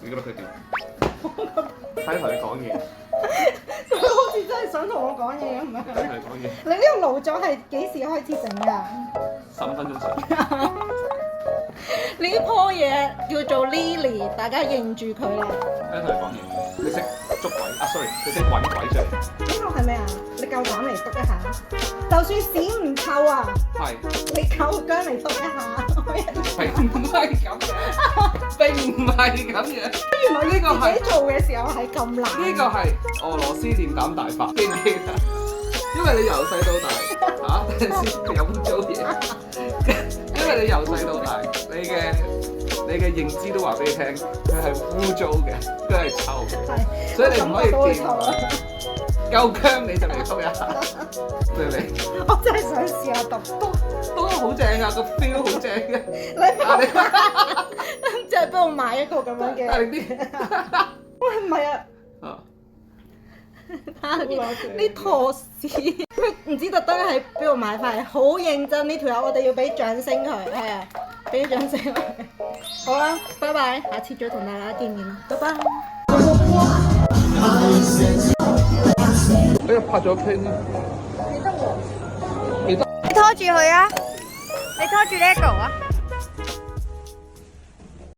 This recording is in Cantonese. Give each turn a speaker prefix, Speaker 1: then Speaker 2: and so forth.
Speaker 1: 你覺得佢點？睇同你講嘢，
Speaker 2: 佢好似真係想同我講嘢咁樣。
Speaker 1: 睇同你講嘢。
Speaker 2: 你呢個爐灶係幾時開始整㗎
Speaker 1: 15分鐘前。
Speaker 2: 呢棵嘢叫做 Lily， 大家認住佢啦。
Speaker 1: 睇同你講嘢，你識捉鬼啊 ？sorry， 你識揾鬼出嚟。
Speaker 2: 呢個係咩啊？你夠膽嚟篤一下？就算屎唔臭啊！
Speaker 1: 係。
Speaker 2: 你夠薑嚟篤一下？
Speaker 1: 並唔係咁嘅，並唔係咁嘅。
Speaker 2: 原來呢個自己做嘅時候係咁難。
Speaker 1: 呢個係俄羅斯練膽大法，記唔記得？因為你由細到大嚇，等陣先有污糟嘢。因為你由細到大，你嘅認知都話俾你聽，佢係污糟嘅，佢係臭嘅，所以你唔可以掂佢。夠薑你就嚟篤一下，對唔對？
Speaker 2: 我真係想試下篤
Speaker 1: 好正啊，個 feel 好正嘅。
Speaker 2: 你即係幫我買一個咁樣嘅。
Speaker 1: 大力啲。
Speaker 2: 喂，唔係啊。睇下呢坨屎，唔知特登喺邊度買翻嚟，好認真呢條友，我哋要俾掌聲佢，係啊，俾掌聲佢。好啦，拜拜，下次再同大家見面啦，拜拜。
Speaker 1: 你拍咗片啦。
Speaker 2: 記得喎。
Speaker 1: 記得。
Speaker 3: 你拖住佢啊！你拖住 LEGO 啊！